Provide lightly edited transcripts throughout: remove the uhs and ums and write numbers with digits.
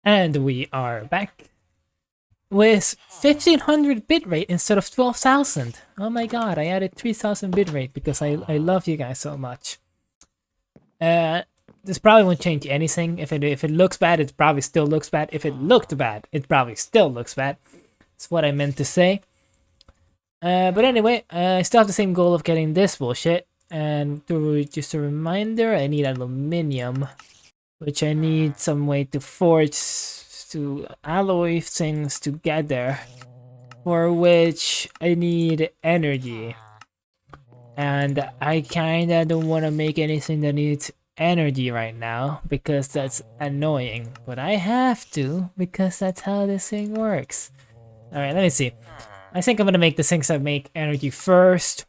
And we are back with 1500 bitrate instead of 12,000. Oh my god, I added 3000 bitrate because I love you guys so much. Uh, this probably won't change anything. If it looks bad, it probably still looks bad. If it looked bad, it probably still looks bad. That's what I meant to say. But anyway, I still have the same goal of getting this bullshit. And just a reminder, I need aluminium, which I need some way to forge, to alloy things together, for which I need energy. And I kinda don't want to make anything that needs energy right now because that's annoying. But I have to because that's how this thing works. Alright, let me see. I think I'm gonna make the things that make energy first.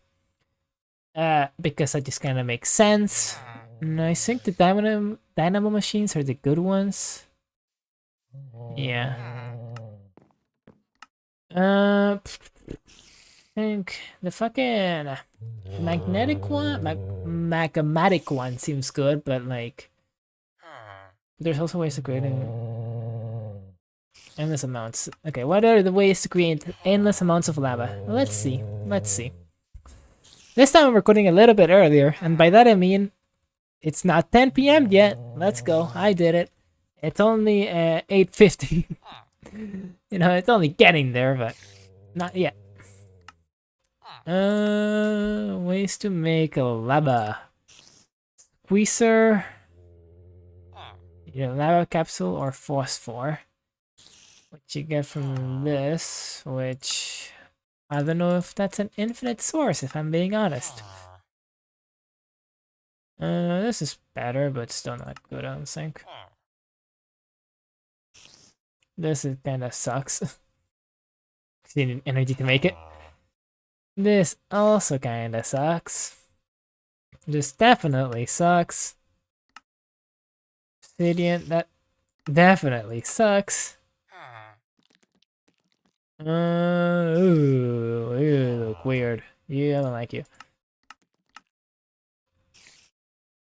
Because that just kinda makes sense. And I think the dynamo machines are the good ones. Yeah. I think the fucking magnetic one, magmatic one seems good, but like, there's also ways to create endless amounts. Okay, what are the ways to create endless amounts of lava? Let's see. Let's see. This time I'm recording a little bit earlier, and by that I mean it's not 10 p.m. yet. Let's go. I did it. It's only 8:50. You know, it's only getting there, but not yet. Ways to make a lava. Squeezer. Either lava capsule or phosphor. What you get from this, which I don't know if that's an infinite source, if I'm being honest. This is better, but still not good, I don't think. This is kinda sucks. You need energy to make it. This also kinda sucks. This definitely sucks. Obsidian, that definitely sucks. Ooh, you look weird. Yeah, I don't like you.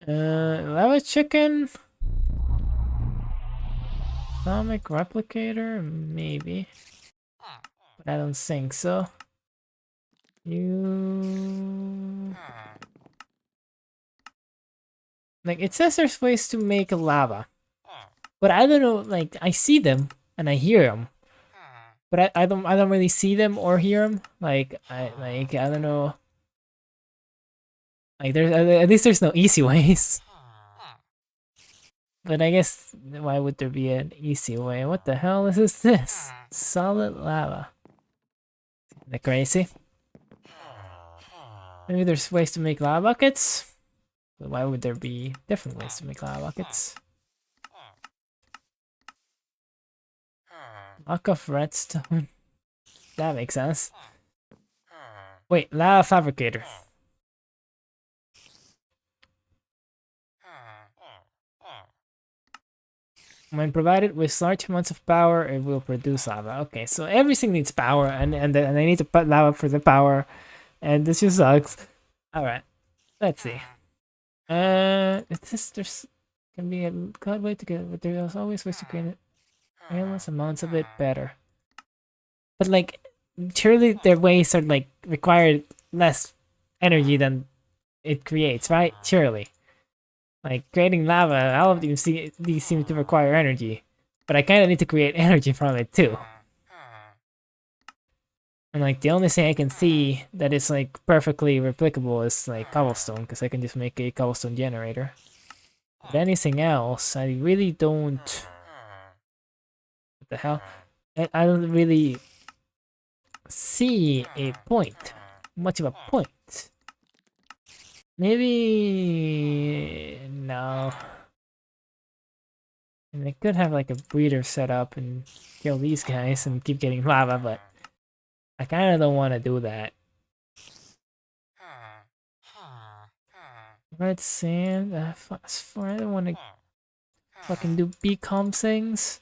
Lava chicken? Atomic replicator? Maybe. But I don't think so. You... Like, it says there's ways to make lava. But I don't know, like, I see them, and I hear them. But I don't really see them or hear them. I don't know. Like, there's, at least there's no easy ways. But I guess, why would there be an easy way? What the hell is this? Solid lava. Isn't that crazy? Maybe there's ways to make lava buckets? But why would there be different ways to make lava buckets? Block of redstone. That makes sense. Wait, lava fabricator. When provided with large amounts of power, it will produce lava. Okay, so everything needs power, and I need to put lava for the power, and this just sucks. All right, let's see. There's can be a good way to get it, but there's always ways to create it. Endless amounts of it better. But like, surely their ways are like require less energy than it creates, right? Surely. Like creating lava, all of these seem to require energy, but I kind of need to create energy from it too. And like the only thing I can see that is like perfectly replicable is like cobblestone, because I can just make a cobblestone generator. But anything else, I really don't. What the hell? I don't really see a point. Much of a point. Maybe no. And I could have like a breeder set up and kill these guys and keep getting lava, but I kind of don't want to do that. Red sand, phosphor. I don't want to fucking do become things.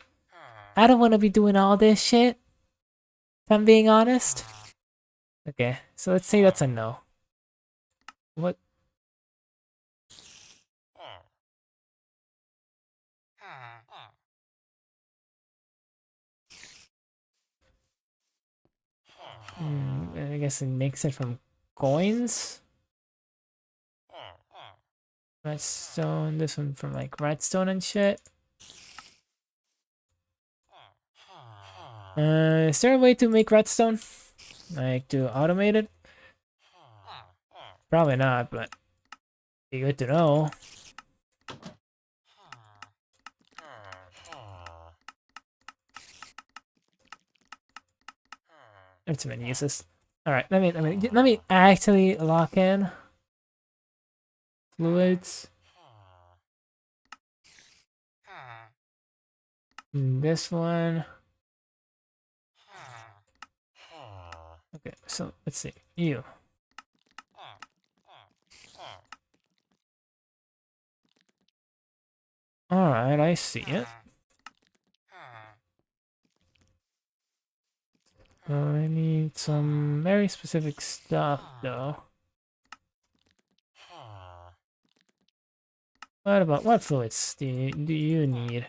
I don't want to be doing all this shit. If I'm being honest. Okay, so let's say that's a no. What? guess it makes it from coins. Redstone, this one from like redstone and shit. Is there a way to make redstone? Like to automate it? Probably not, but be good to know. There's too many uses. All right, let me actually lock in fluids. This one. Okay, so let's see. You. Alright, I see it. I need some very specific stuff though. What fluids do you need?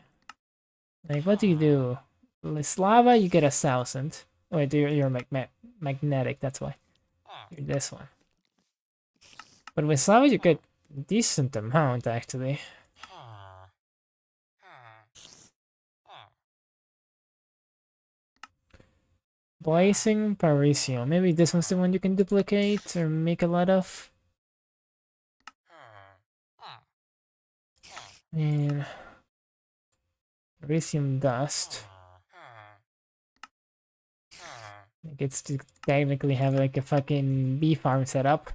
Like what do you do? With lava you get 1,000. Oh, wait, you're magnetic, that's why. You're this one. But with lava you get a decent amount actually. Blazing Parisium. Maybe this one's the one you can duplicate or make a lot of. And Parisium dust. It gets to technically have like a fucking bee farm set up.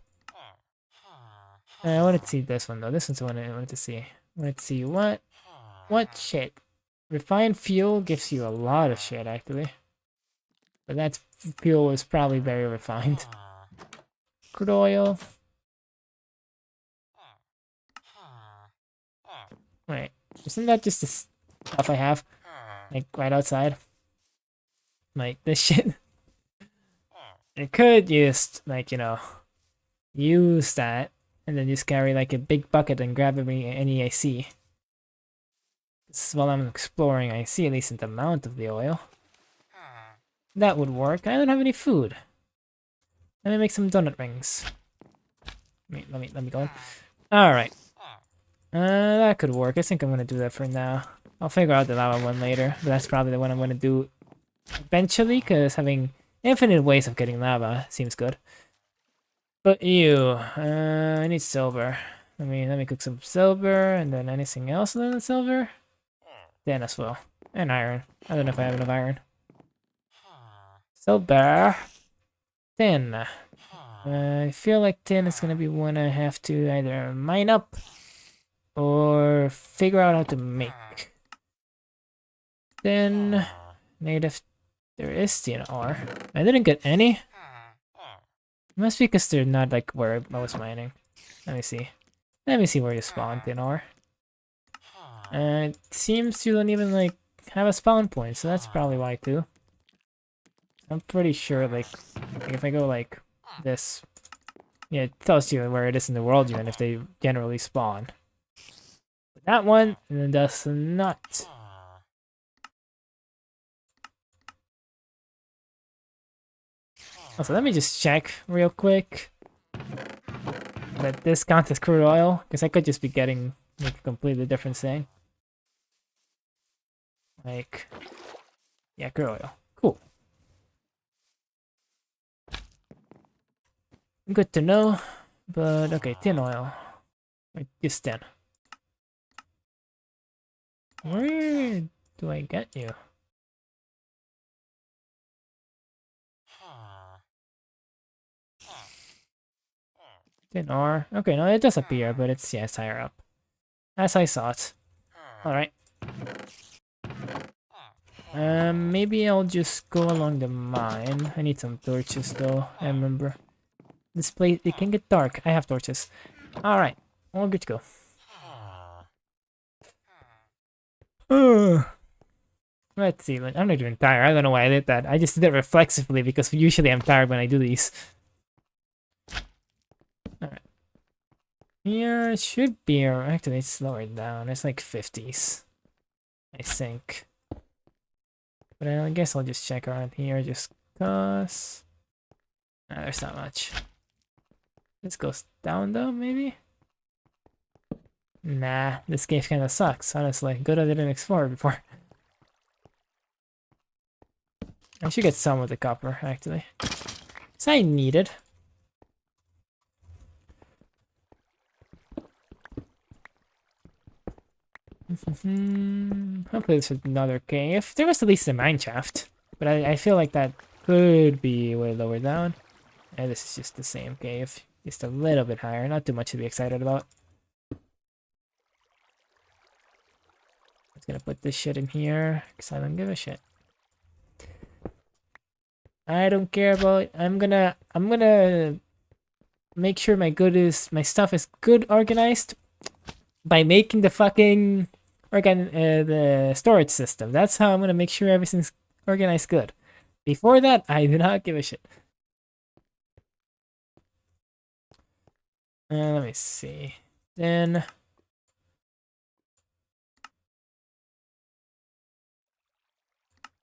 I wanted to see this one though. This one's the one I wanted to see. I wanted to see what shit. Refined fuel gives you a lot of shit actually. But that fuel is probably very refined. Crude oil. Wait, isn't that just the stuff I have? Like right outside? Like this shit? I could just like, you know, use that and then just carry like a big bucket and grab any I see. While I'm exploring, I see a decent amount of the oil. That would work. I don't have any food. Let me make some donut rings. Let me go. Alright. That could work. I think I'm gonna do that for now. I'll figure out the lava one later, but that's probably the one I'm gonna do eventually, because having infinite ways of getting lava seems good. But I need silver. Let me cook some silver, and then anything else other than silver? Then as well. And iron. I don't know if I have enough iron. Silver. Tin. I feel like tin is gonna be one I have to either mine up or figure out how to make. Then native, there is tin ore. I didn't get any. It must be because they're not like where I was mining. Let me see. Let me see where you spawn tin ore. It seems you don't even like have a spawn point, so that's probably why too. I'm pretty sure like if I go like this, yeah, it tells you where it is in the world even if they generally spawn. But that one does not. Also, let me just check real quick that this counts as crude oil, because I could just be getting like a completely different thing. Like, yeah, crude oil. Cool. Good to know, but okay, tin oil. Wait, just tin. Where do I get you? Tin ore. Okay, no, it does appear, but it's, yeah, it's higher up. As I thought. Alright. Maybe I'll just go along the mine. I need some torches though, I remember. This place, it can get dark. I have torches. Alright, all good to go. Let's see, I'm not even tired. I don't know why I did that. I just did it reflexively because usually I'm tired when I do these. Alright. Here should be, or actually it's lower down. It's like 50s, I think. But I guess I'll just check around here just cause. There's not much. This goes down though, maybe? Nah, this game kind of sucks, honestly. Good I didn't explore before. I should get some of the copper, actually. Because I need it. Hopefully there's another cave. There was at least a mine shaft. But I feel like that could be way lower down. And this is just the same cave. Just a little bit higher. Not too much to be excited about. Just gonna put this shit in here. Because I don't give a shit. I don't care about... I'm gonna make sure my stuff is good organized by making the fucking the storage system. That's how I'm gonna make sure everything's organized good. Before that, I do not give a shit. Let me see. Then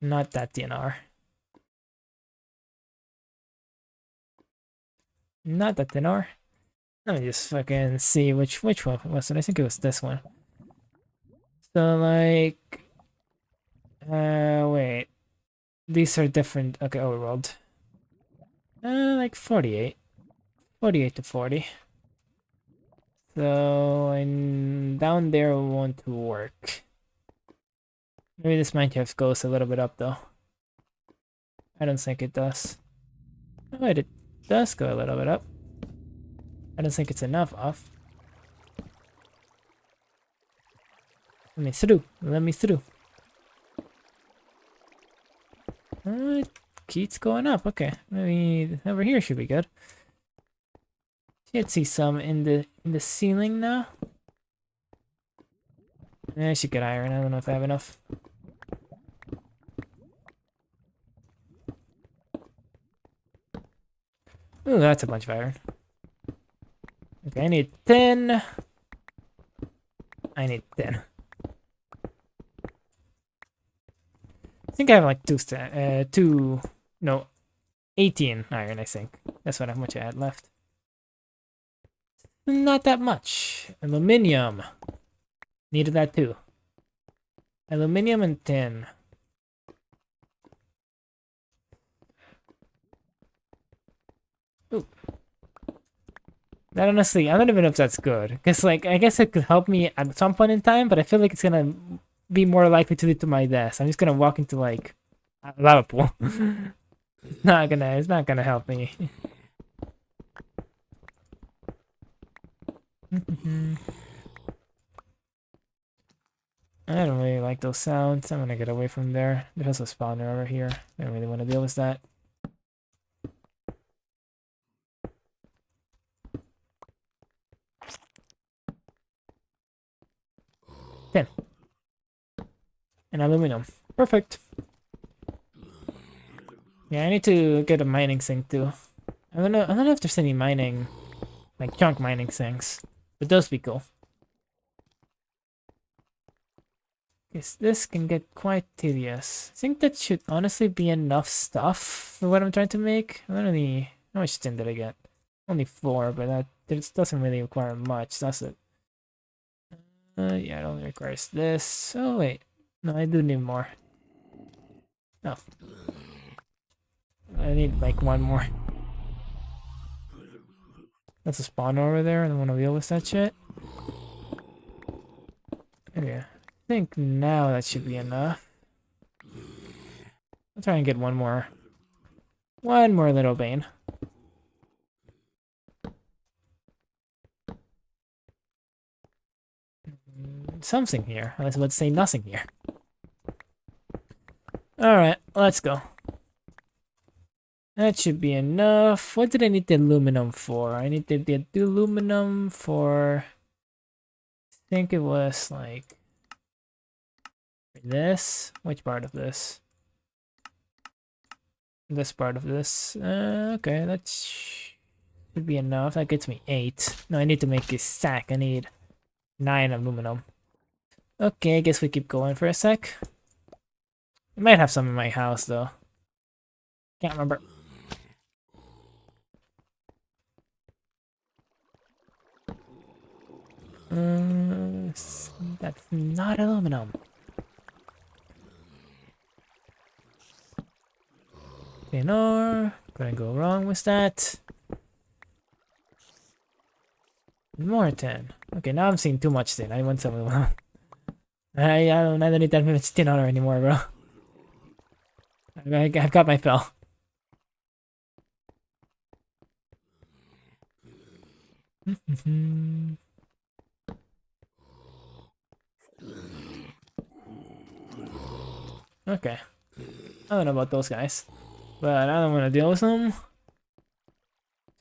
not that DNR. Not that DNR. Let me just fucking see which one was it. I think it was this one. So like, wait, these are different. Okay, overworld. Like 48 to 40. So and down there won't work. Maybe this Minecraft goes a little bit up though. I don't think it does. Oh wait, it does go a little bit up. I don't think it's enough off. Let me through. Let me through. It keeps going up. Okay, maybe over here should be good. Should see some in the ceiling now. I should get iron. I don't know if I have enough. Ooh, that's a bunch of iron. Okay, I need 10. I need 10. I think I have like 18 iron, I think. That's how much I had left. Not that much. Aluminium. Needed that too. Aluminium and tin. Ooh. That honestly, I don't even know if that's good. Because, like, I guess it could help me at some point in time, but I feel like it's gonna be more likely to lead to my death. I'm just gonna walk into, like, a lava pool. It's not gonna help me. I don't really like those sounds. I'm gonna get away from there. There's a spawner over here. I don't really want to deal with that. 10. And aluminum. Perfect. Yeah, I need to get a mining sink too. I don't know if there's any mining, like chunk mining sinks, but those be cool. Because this can get quite tedious. I think that should honestly be enough stuff for what I'm trying to make. I don't really... How much tin did I get? Only 4, but that doesn't really require much, does it? Yeah, it only requires this. Oh, wait. No, I do need more. Oh. I need like one more. That's a spawner over there. I don't want to deal with that shit. Okay. I think now that should be enough. I'll try and get one more. One more little vein. Something here. I was about to say nothing here. Alright, let's go. That should be enough. What did I need the aluminum for? I needed the aluminum for... I think it was like... this? Which part of this? This part of this. Okay, that should be enough. That gets me 8. No, I need to make this stack. I need 9 aluminum. Okay, I guess we keep going for a sec. I might have some in my house, though. Can't remember. That's not aluminum. Ignore. Couldn't go wrong with that. More tin. Okay, now I'm seeing too much tin. I want some aluminum. I don't need that much tin on her anymore, bro. I've got my fill. Okay. I don't know about those guys, but I don't want to deal with them.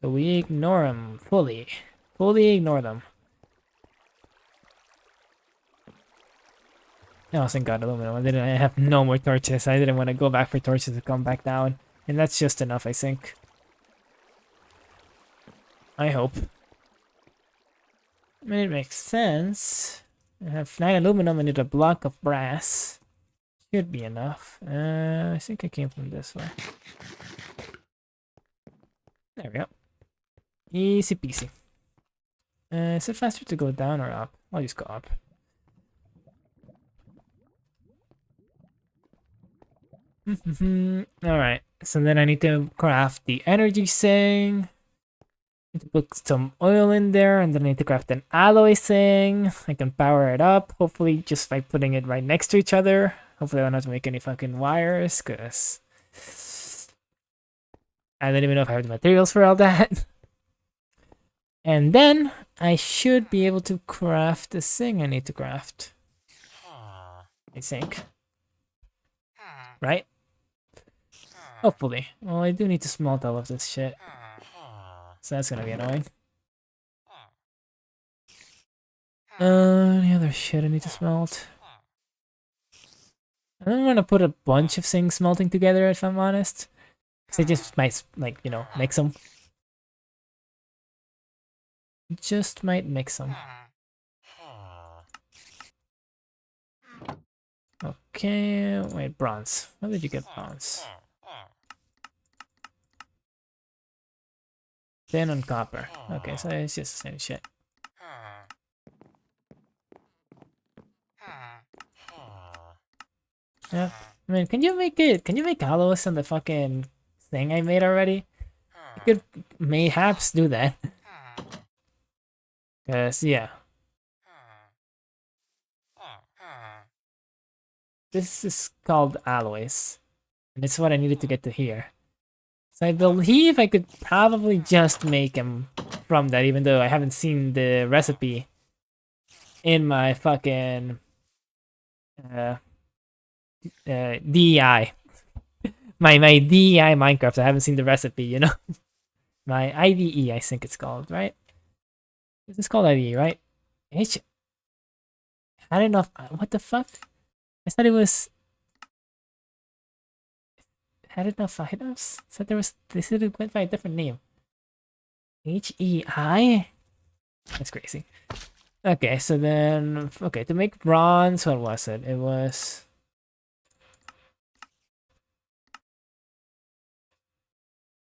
So we ignore them fully. Fully ignore them. Oh, thank God, aluminum. I have no more torches. I didn't want to go back for torches to come back down. And that's just enough, I think. I hope. I mean, it makes sense. I have 9 aluminum. I need a block of brass. Should be enough. I think I came from this way. There we go. Easy peasy. Is it faster to go down or up? I'll just go up. Alright, so then I need to craft the energy thing. Need to put some oil in there, and then I need to craft an alloy thing. I can power it up, hopefully just by putting it right next to each other. Hopefully I don't have to make any fucking wires, because I don't even know if I have the materials for all that. And then I should be able to craft the thing I need to craft. I think. Right? Hopefully. Well, I do need to smelt all of this shit. So that's gonna be annoying. Any other shit I need to smelt? I don't want to put a bunch of things smelting together, if I'm honest. Because I just might, like, you know, mix them. Just might mix them. Okay, wait, bronze. Where did you get bronze? Tin and copper. Okay, so it's just the same shit. Yeah. I mean, can you make it? Can you make alloys on the fucking thing I made already? You could mayhaps do that. Cause yeah. This is called alloys. And it's what I needed to get to here. So I believe I could probably just make them from that, even though I haven't seen the recipe in my fucking DEI. My DEI Minecraft. I haven't seen the recipe, you know? My IDE, I think it's called, right? This is called IDE, right? I don't know if, what the fuck? I thought it was... Had enough items? Said there was... They said it went by a different name. HEI? That's crazy. Okay, so then... Okay, to make bronze, what was it? It was...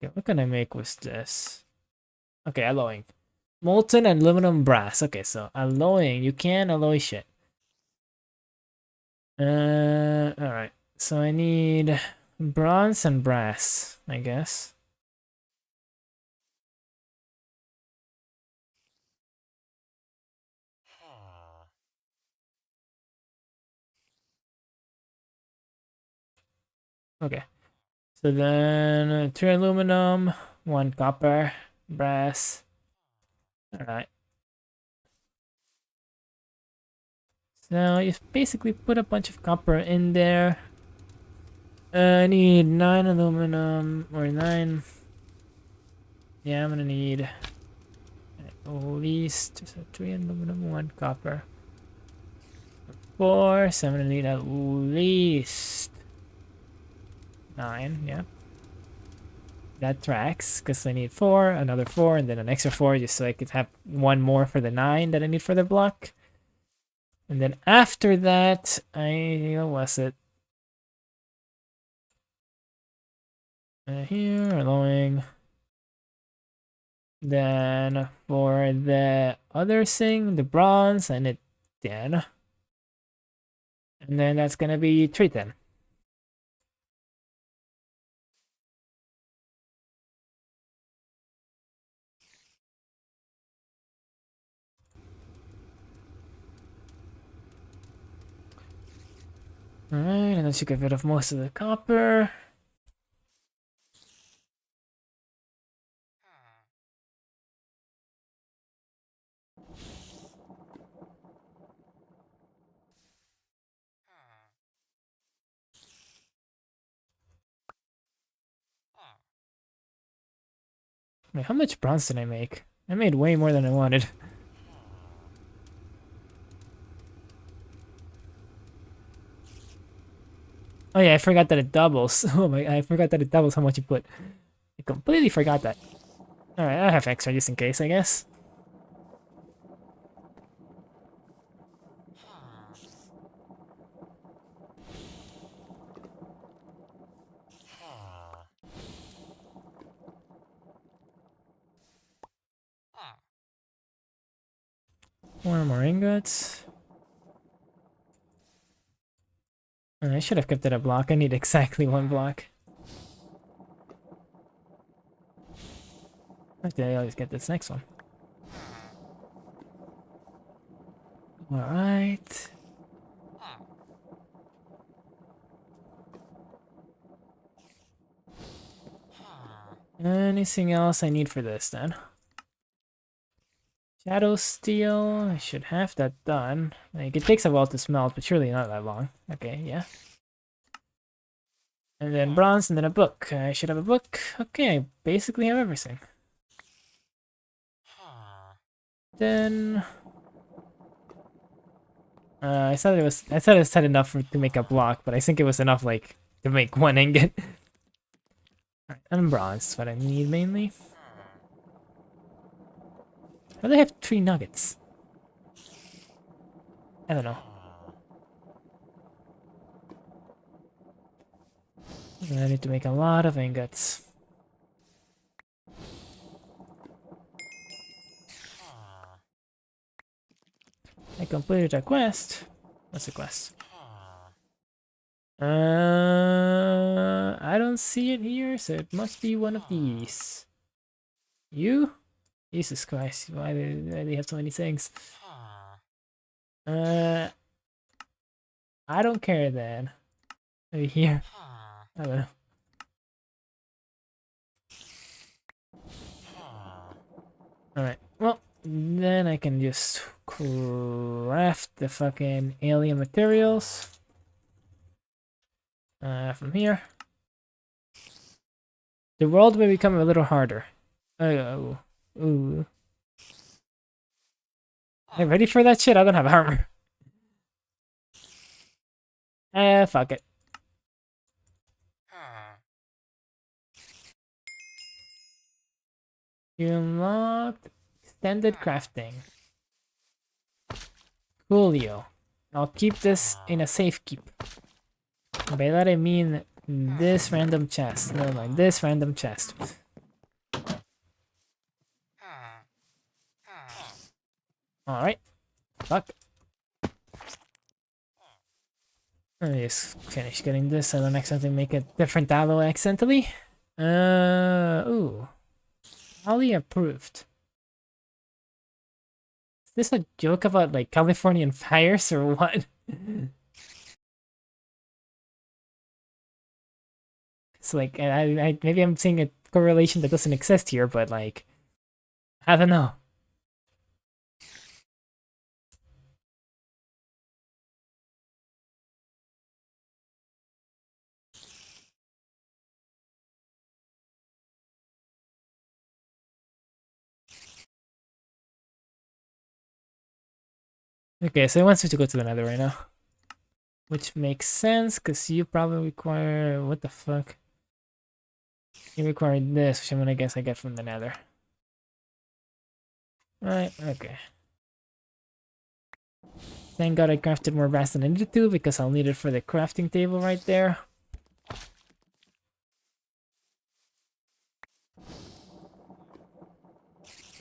Okay, what can I make with this? Okay, alloying. Molten aluminum brass. Okay, so alloying. You can alloy shit. Alright. So I need bronze and brass, I guess. Okay. So then 3 aluminum, 1 copper, brass. Alright. So you basically put a bunch of copper in there. I need 9 aluminum, or 9. Yeah, I'm gonna need at least 3 aluminum, 1 copper. 4, so I'm gonna need at least 9, yeah. That tracks, because I need 4, another 4, and then an extra 4, just so I could have 1 more for the 9 that I need for the block. And then after that, what was it? Here, allowing Then for the other thing, the bronze, I need 10. And then that's gonna be 310. Alright, and that should get rid of most of the copper. Wait, how much bronze did I make? I made way more than I wanted. Oh yeah, I forgot that it doubles. Oh my, I forgot that it doubles how much you put. I completely forgot that. Alright, I have extra just in case, I guess. More ingots. I should have kept it a block. I need exactly one block. Okay, I'll just get this next one. Alright. Anything else I need for this then? Shadow steel, I should have that done. Like, it takes a while to smelt, but surely not that long. Okay, yeah. And then bronze, and then a book. I should have a book. Okay, I basically have everything. Then I thought it was had enough to make a block, but I think it was enough like to make one ingot. Alright, and bronze is what I need mainly. Why do they have 3 nuggets? I don't know. I need to make a lot of ingots. I completed a quest. What's the quest? I don't see it here, so it must be one of these. You? Jesus Christ, why do they have so many things? I don't care then. Maybe here. I don't know. Alright, well, then I can just craft the fucking alien materials. From here. The world may become a little harder. Oh, ooh. Hey, ready for that shit? I don't have armor. Fuck it. You unlocked extended crafting. Coolio. I'll keep this in a safe keep. By that I mean this random chest. Never mind, this random chest. Alright. Fuck. Let me just finish getting this so I don't accidentally make a different alloy accidentally. Ooh. Highly approved. Is this a joke about like Californian fires or what? It's like I maybe I'm seeing a correlation that doesn't exist here, but like I don't know. Okay, so it wants me to go to the nether right now. Which makes sense, because you probably require... What the fuck? You require this, which I'm gonna guess I get from the nether. Right, okay. Thank god I crafted more brass than I needed to, because I'll need it for the crafting table right there.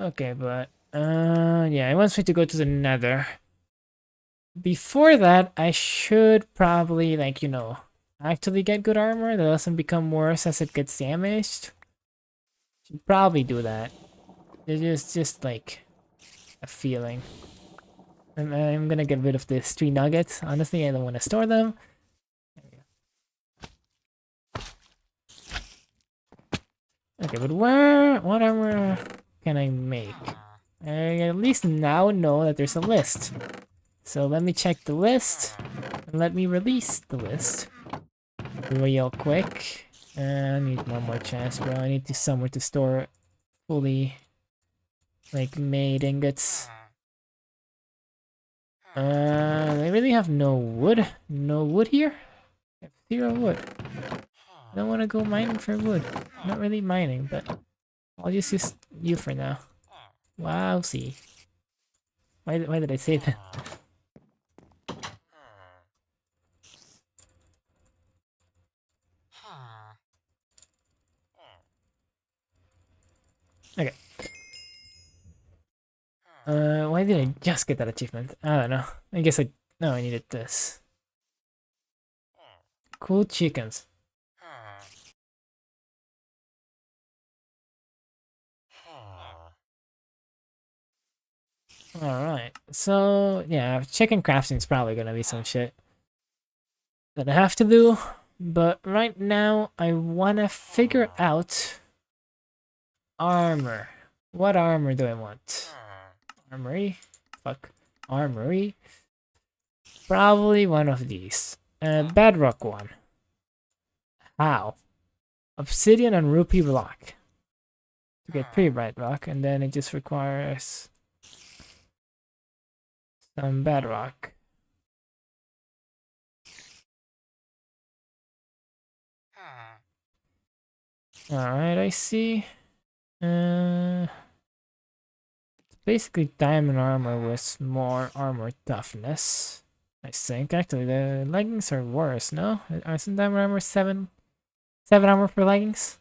Okay, but yeah, it wants me to go to the nether. Before that, I should probably, like, you know, actually get good armor that doesn't become worse as it gets damaged. Should probably do that. It's just like a feeling. I'm gonna get rid of these 3 nuggets. Honestly, I don't want to store them. Okay, but what armor can I make? I at least now know that there's a list. So let me check the list, and let me release the list real quick. I need one more chance, bro. I need to somewhere to store fully, like, made ingots. I really have no wood. No wood here? I have 0 wood. I don't want to go mining for wood. Not really mining, but I'll just use you for now. Wow, see. Why did I say that? Okay. Why did I just get that achievement? I don't know. I guess no, I needed this. Cool chickens. Alright, so yeah, chicken crafting is probably gonna be some shit that I have to do, but right now I wanna figure out armor. What armor do I want? Armory? Fuck. Armory? Probably one of these. Bedrock one. How? Obsidian and rupee block. To get 3 bedrock, and then it just requires some bedrock. Alright, I see. Basically diamond armor with more armor toughness. I think actually the leggings are worse, no? Isn't diamond armor 7 armor for leggings?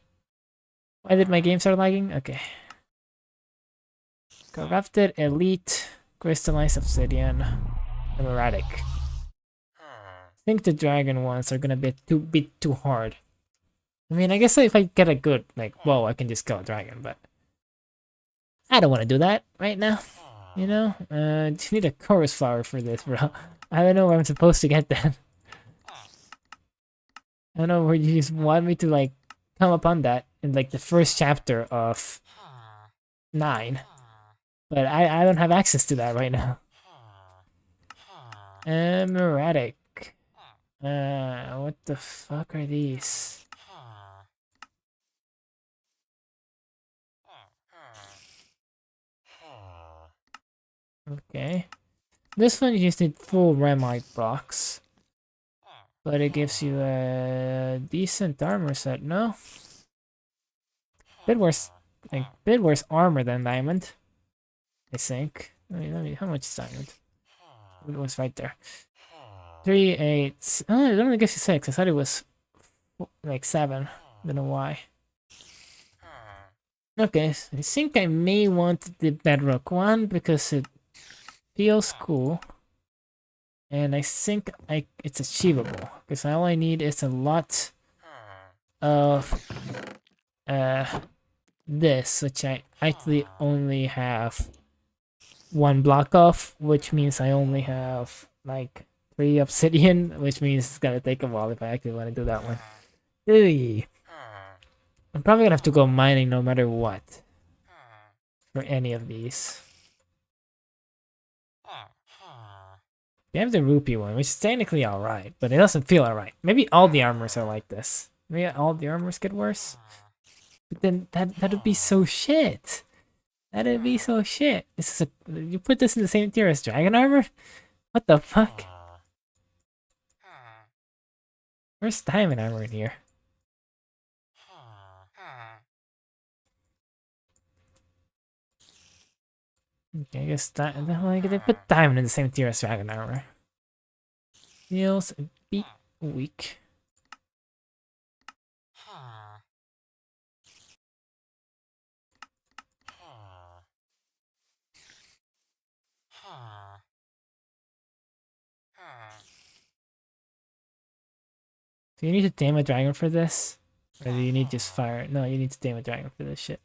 Why did my game start lagging? Okay. Corrupted, elite, crystallized obsidian, and erratic. I think the dragon ones are gonna be too hard. I mean, I guess if I get a good, like, whoa, I can just kill a dragon, but I don't want to do that right now. You know? Just need a chorus flower for this, bro. I don't know where I'm supposed to get that. I don't know where you just want me to, like, come upon that in, like, the first chapter of 9. But I don't have access to that right now. Erratic. What the fuck are these? Okay. This one you just need full remite blocks. But it gives you a decent armor set, no? Bit worse, like, bit worse armor than diamond, I think. Let me, how much is diamond? It was right there. 3, 8. Oh, it only gives you 6. I thought it was like 7. Don't know why. Okay, so I think I may want the bedrock one because it feels cool. And I think it's achievable because all I need is a lot of this, which I actually only have 1 block of, which means I only have like 3 obsidian, which means it's gonna take a while if I actually want to do that one. Eey. I'm probably gonna have to go mining no matter what for any of these. We have the rupee one, which is technically alright, but it doesn't feel alright. Maybe all the armors are like this. Maybe all the armors get worse. But then that'd be so shit. That'd be so shit. This is you put this in the same tier as dragon armor? What the fuck? Where's diamond armor in here? Okay, I guess like, they put diamond in the same tier as dragon armor. Feels a bit weak. Do you need to tame a dragon for this? Or do you need just fire? No, you need to tame a dragon for this shit.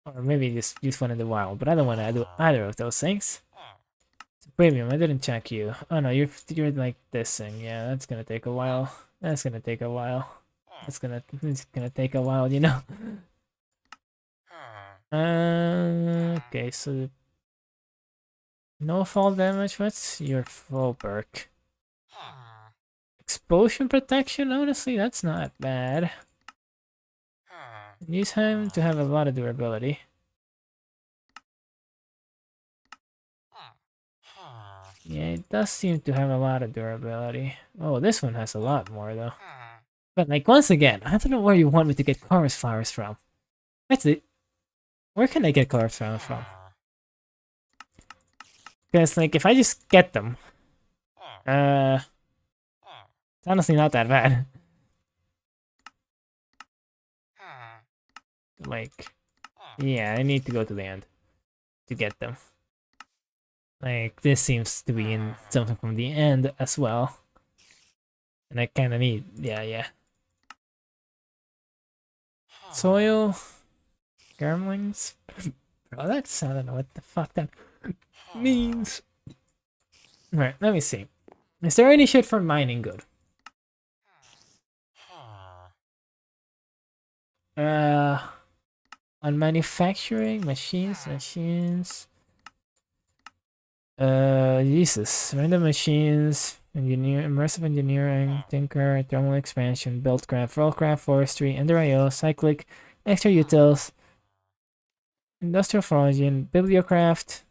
Or maybe just use one in the wild, but I don't want to do either of those things. Premium, I didn't check you. Oh no, you're like this thing. Yeah, that's gonna take a while. That's gonna take a while. It's gonna take a while, you know. Okay, so no fall damage. What's your full perk? Explosion protection. Honestly, that's not bad. Use him to have a lot of durability. Yeah, it does seem to have a lot of durability. Oh, this one has a lot more though. But like once again, I don't know where you want me to get chorus flowers from. That's it. Where can I get chorus flowers from? Because like if I just get them, it's honestly not that bad. Like, yeah, I need to go to the end to get them. Like this seems to be in something from the end as well. And I kind of need, yeah. Soil, Garmlings. Bro, that's, I don't know what the fuck that means. Right, let me see. Is there any shit for mining good? On manufacturing, machines. Jesus. Random machines, immersive engineering, tinker, thermal expansion, buildcraft, rollcraft, forestry, ender IO, cyclic, extra utils, industrial foraging, bibliocraft,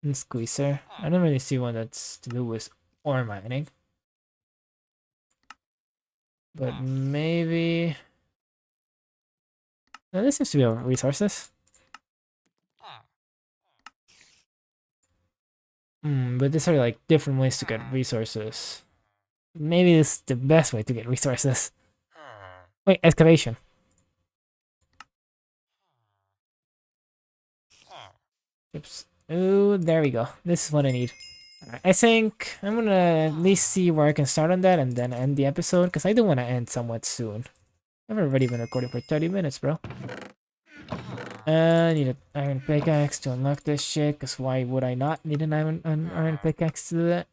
and squeezer. I don't really see one that's to do with ore mining. But maybe... No, this seems to be resources. But these are like different ways to get resources. Maybe this is the best way to get resources. Wait, excavation. Oops. Oh, there we go. This is what I need. Alright, I think I'm gonna at least see where I can start on that and then end the episode, because I do want to end somewhat soon. I've already been recording for 30 minutes, bro. I need an iron pickaxe to unlock this shit, because why would I not need an iron pickaxe to do that?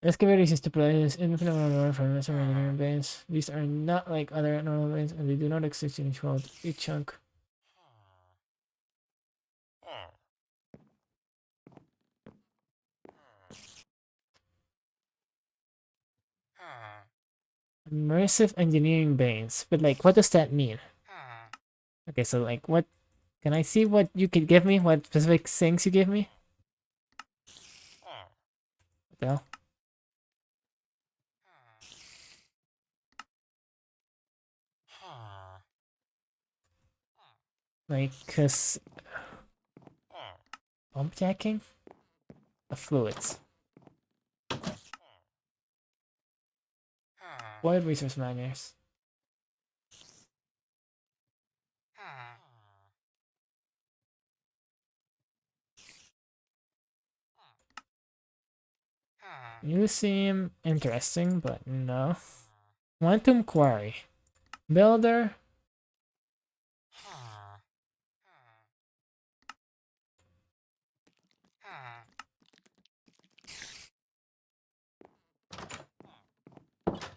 Excavators used to produce infinite amount of ore from massive engineering veins. These are not like other normal veins, and they do not exist in each world. Each chunk. Immersive engineering veins. But like, what does that mean? Okay, so like, what... Can I see what you could give me? What specific things you give me? What the hell? Like, cause... Pump jacking? The fluids. Void resource miners. You seem interesting, but no. Quantum Quarry. Builder.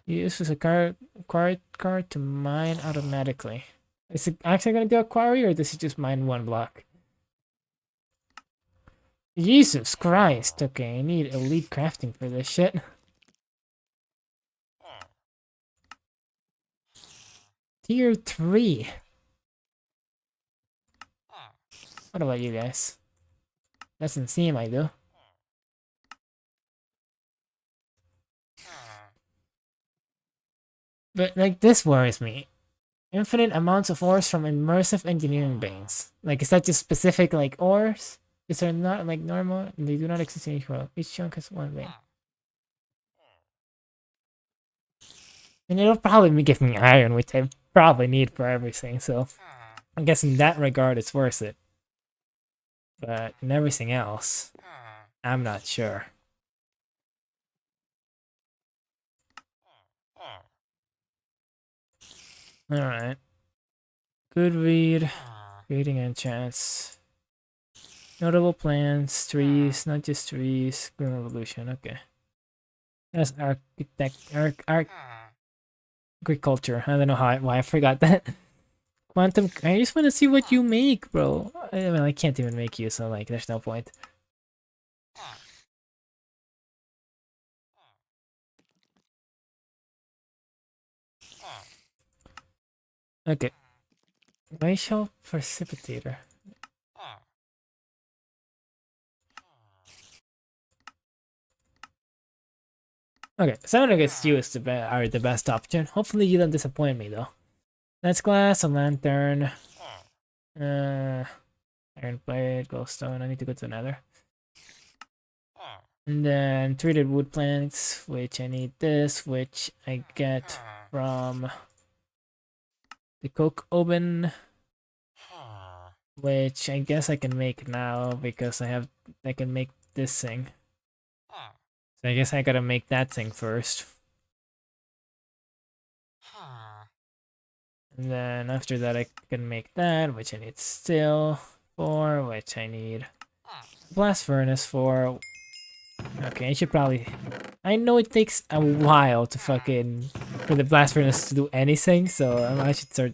Uses a quarry card to mine automatically. Is it actually gonna do a quarry, or does it just mine one block? Jesus Christ. Okay, I need elite crafting for this shit. Tier 3. What about you guys? Doesn't seem I do. But like, this worries me. Infinite amounts of ores from immersive engineering veins. Like, is that just specific like ores? Is there not like normal? They do not exist in each world. Each chunk has one vein. And it'll probably give me iron, which I probably need for everything, so I guess in that regard it's worth it. But in everything else, I'm not sure. Alright. Good read. Creating enchants. Notable plants, trees, not just trees. Green evolution, okay. That's agriculture. I don't know why I forgot that. Quantum, I just want to see what you make, bro. I mean, I can't even make you, so like, there's no point. Okay. Glacial precipitator. Okay, someone against you is are the best option. Hopefully you don't disappoint me though. That's glass, a lantern. Iron plate, glowstone. I need to go to another. And then treated wood planks, which I need this, which I get from the coke oven, which I guess I can make now because I can make this thing. So I guess I gotta make that thing first. And then after that I can make that, which I need steel for, which I need blast furnace for. Okay, I should probably... I know it takes a while to for the blast furnace to do anything, so I should start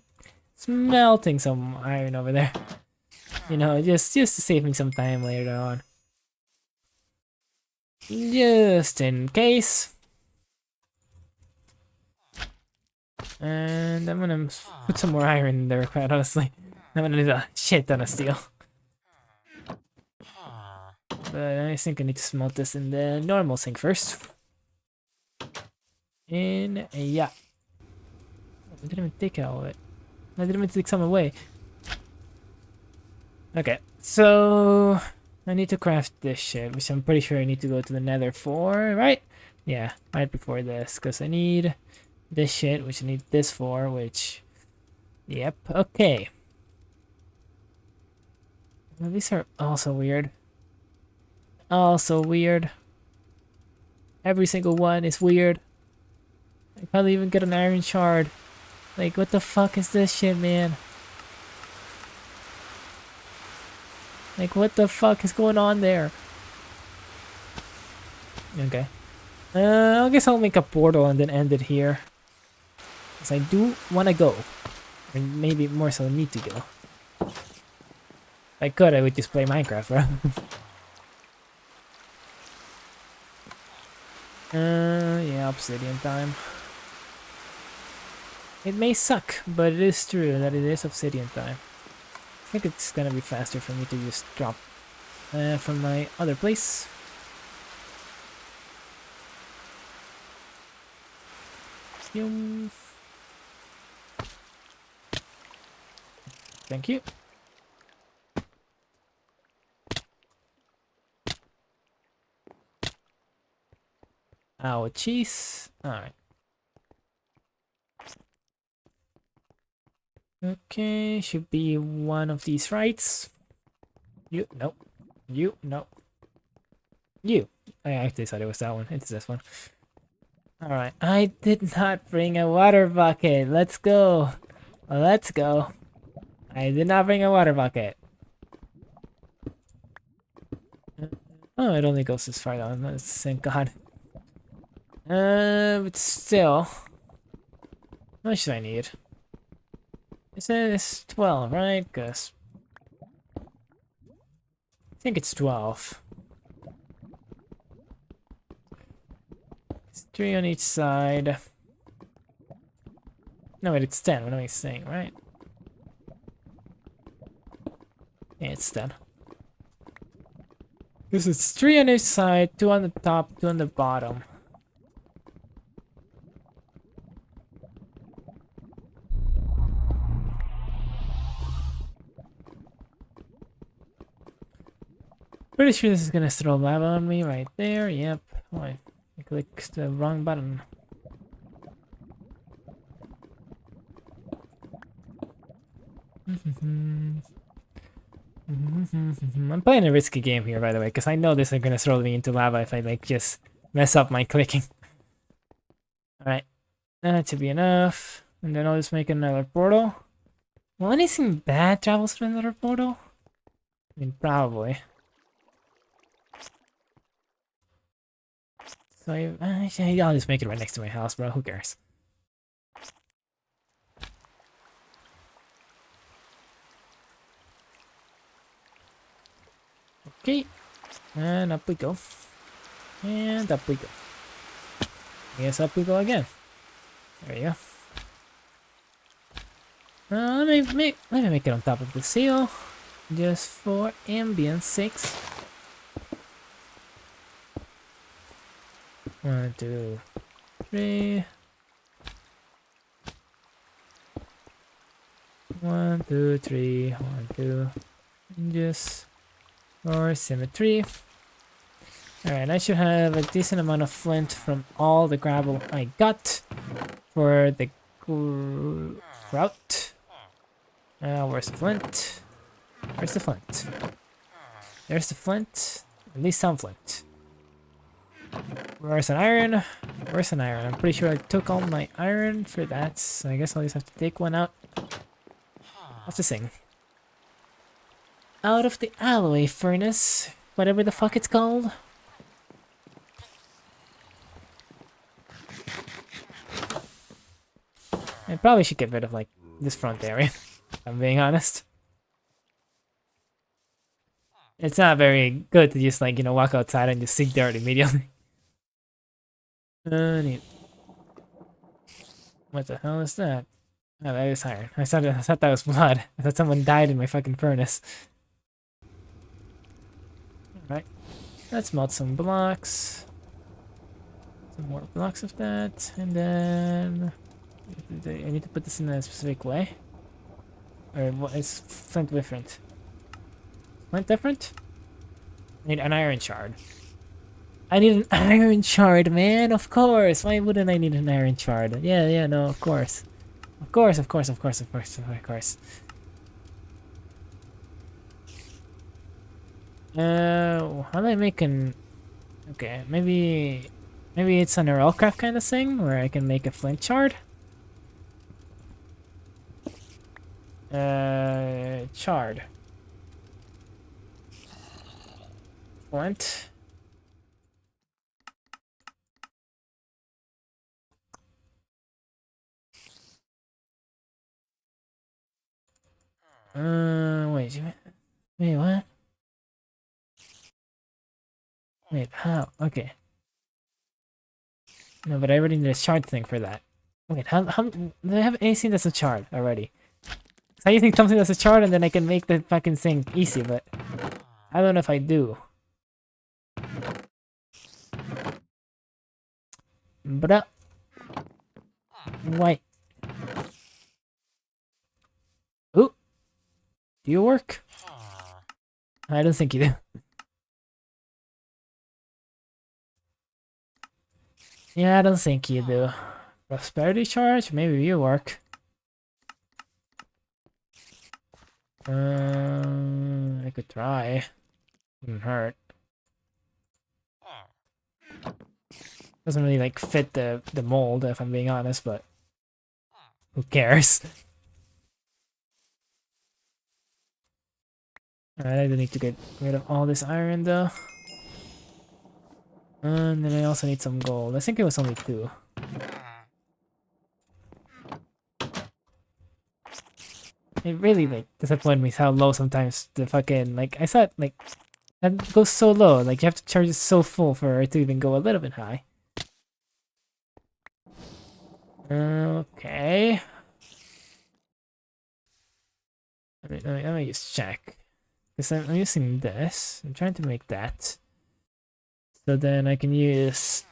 smelting some iron over there. You know, just to save me some time later on. Just in case. And I'm gonna put some more iron in there, quite honestly. I'm gonna need a shit ton of steel. But I think I need to smelt this in the normal sink first. Yeah. I didn't even take all of it. I didn't even take some away. Okay, so I need to craft this shit, which I'm pretty sure I need to go to the nether for, right? Yeah, right before this, because I need this shit, which I need this for, which... Yep, okay. Well, these are also weird. Also weird. Every single one is weird. I probably even get an iron shard. Like, what the fuck is this shit, man? Like, what the fuck is going on there? Okay. I guess I'll make a portal and then end it here. Because I do want to go. Or maybe more so need to go. If I could, I would just play Minecraft, bro. Yeah, obsidian time. It may suck, but it is true that it is obsidian time. I think it's gonna be faster for me to just drop from my other place. Thank you. Ouchies. Alright. Okay, should be one of these rights. You, nope. You, nope. You. I actually thought it was that one. It's this one. Alright, I did not bring a water bucket. Let's go. Let's go. I did not bring a water bucket. Oh, it only goes this far down. Thank God. But still. How much do I need? It says 12, right? Cause I think it's 12. It's 3 on each side. No, wait, it's 10. What am I saying, right? Yeah, it's 10. This is 3 on each side, 2 on the top, 2 on the bottom. Pretty sure this is gonna throw lava on me right there. Yep. Oh, I clicked the wrong button. I'm playing a risky game here, by the way, because I know this is gonna throw me into lava if I like just mess up my clicking. All right, that should be enough. and then I'll just make another portal. Will anything bad travel through another portal? I mean, probably. So I'll just make it right next to my house, bro. Who cares? Okay, and up we go. And up we go. Yes, up we go again. There you go. Let me make it on top of the seal, just for ambience sakes. 1, 2, 3. 1, 2, 3. 1, 2. Just for symmetry. Alright, I should have a decent amount of flint from all the gravel I got for the grout. Where's the flint? Where's the flint? There's the flint. At least some flint. Where's an iron? Where's an iron? I'm pretty sure I took all my iron for that, so I guess I'll just have to take one out of the thing. Out of the alloy furnace, whatever the fuck it's called. I probably should get rid of, like, this front area, if I'm being honest. It's not very good to just, like, you know, walk outside and just sink dirt immediately. Neat. What the hell is that? Oh, that is iron. I thought that was blood. I thought someone died in my fucking furnace. Alright. Let's melt some blocks. Some more blocks of that. And then... I need to put this in a specific way. Or what is flint different? Flint different? I need an iron shard. I need an iron shard, man! Of course! Why wouldn't I need an iron shard? Yeah, no, of course. Of course. How do I make an... Okay, maybe it's an Earlcraft kind of thing, where I can make a flint shard? Shard. Flint. Wait, what? Wait, how? Okay. No, but I already need a shard thing for that. Wait, how do I have anything that's a shard already? So I think something that's a shard and then I can make the fucking thing easy, but I don't know if I do. But why? Ooh, do you work? I don't think you do. Yeah, I don't think you do. Prosperity charge? Maybe you work. I could try. Wouldn't hurt. Doesn't really like fit the mold, if I'm being honest, but who cares? Alright, I do need to get rid of all this iron though. And then I also need some gold. I think it was only 2. It really like disappointed me how low sometimes the fucking like I thought like that goes so low, like you have to charge it so full for it to even go a little bit high. Okay. Let me just check. Because I'm using this. I'm trying to make that. So then I can use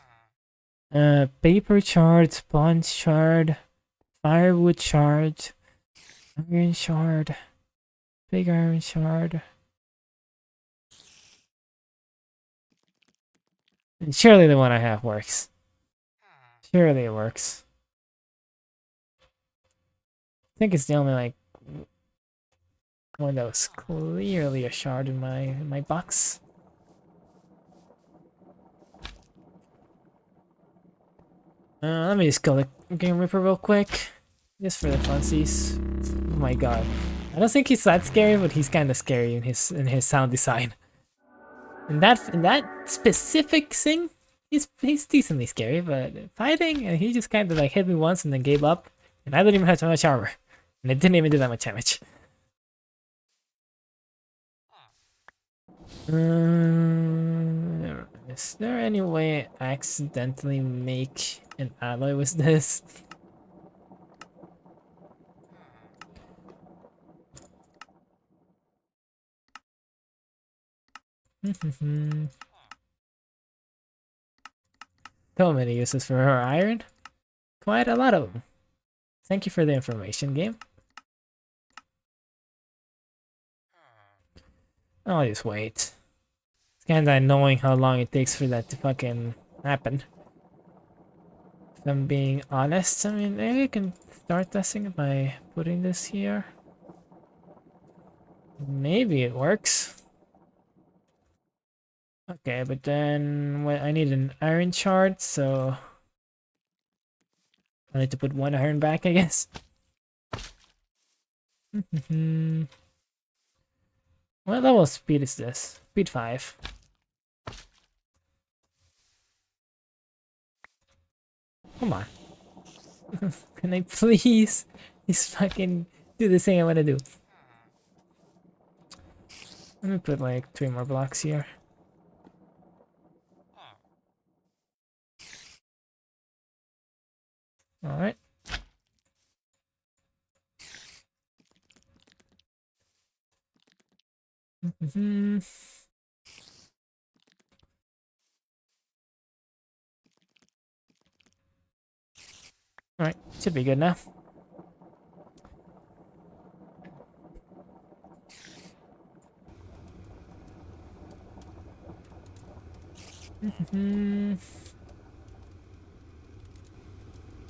paper shard, sponge shard, firewood shard, iron shard, big iron shard. And surely the one I have works. Surely it works. I think it's the only like one that was clearly a shard in my box. Let me just kill the Game Reaper real quick. Just for the funsies. Oh my god. I don't think he's that scary, but he's kind of scary in his sound design. In that specific thing, he's decently scary, but fighting, he just kind of like hit me once and then gave up, and I don't even have too much armor, and it didn't even do that much damage. Is there any way I accidentally make an alloy with this? So many uses for her iron. Quite a lot of them. Thank you for the information, game. I'll just wait. It's kinda annoying how long it takes for that to fucking happen. If I'm being honest, I mean, maybe I can start testing it by putting this here. Maybe it works. Okay, but then I need an iron shard, so I need to put one iron back, I guess. What level speed is this? Speed 5. Come on. Can I please just fucking do the thing I want to do? Let me put like 3 more blocks here. Alright. Alright, should be good now.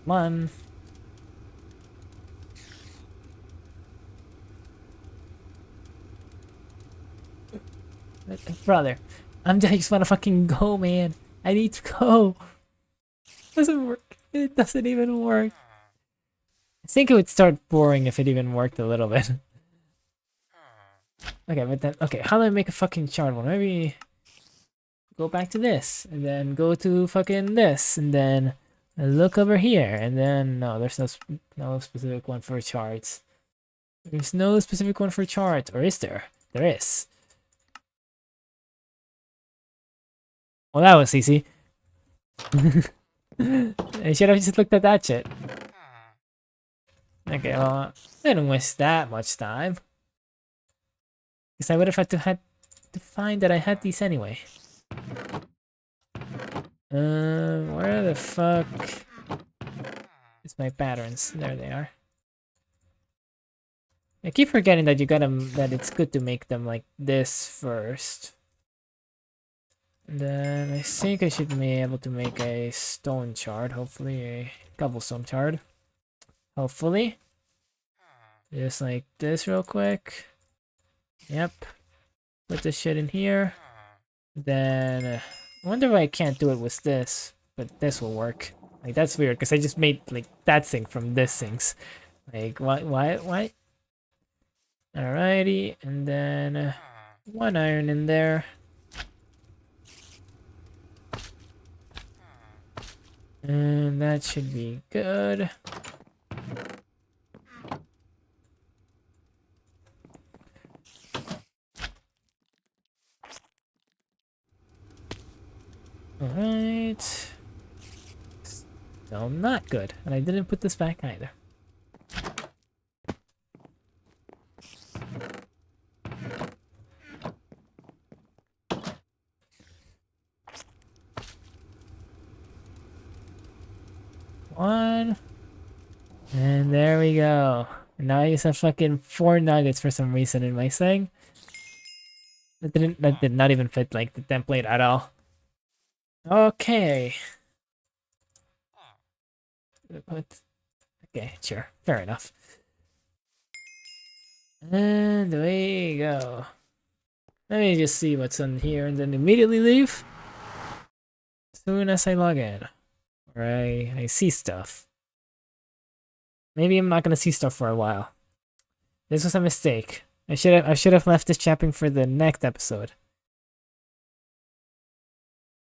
One. Brother, I just wanna fucking go, man. I need to go. It doesn't work. It doesn't even work. I think it would start boring if it even worked a little bit. Okay, but then, okay, how do I make a fucking chart one? Maybe go back to this, and then go to fucking this, and then look over here, and then, no, there's no specific one for charts. There's no specific one for charts, or is there? There is. Well, that was easy. I should have just looked at that shit. Okay, well, I didn't waste that much time. Because I would have had to find that I had these anyway. Where the fuck is my patterns? There they are. I keep forgetting that that it's good to make them like this first. And then I think I should be able to make a stone shard, hopefully a cobblestone shard. Hopefully. Just like this real quick. Yep. Put this shit in here. Then I wonder why I can't do it with this, but this will work. Like that's weird because I just made like that thing from this things. Like why? Alrighty, and then 1 iron in there. And that should be good. Alright. Still not good. And I didn't put this back either. One. And there we go. And now I just have fucking 4 nuggets for some reason in my thing. That did not even fit like the template at all. Okay. Okay, sure. Fair enough. And away you go. Let me just see what's on here and then immediately leave. As soon as I log in. Or I see stuff. Maybe I'm not gonna see stuff for a while. This was a mistake. I should have left this chapping for the next episode.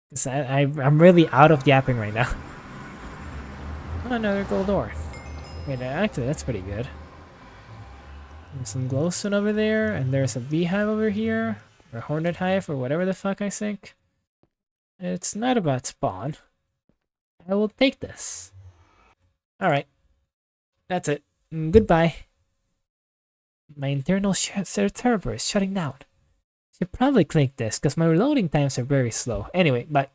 Cause I'm really out of yapping right now. Oh, another gold ore. Wait, actually, that's pretty good. There's some glowstone over there, and there's a beehive over here, or hornet hive, or whatever the fuck I think. It's not a bad spawn. I will take this. Alright. That's it. Goodbye. My internal server is shutting down. Should probably click this, because my reloading times are very slow. Anyway, bye.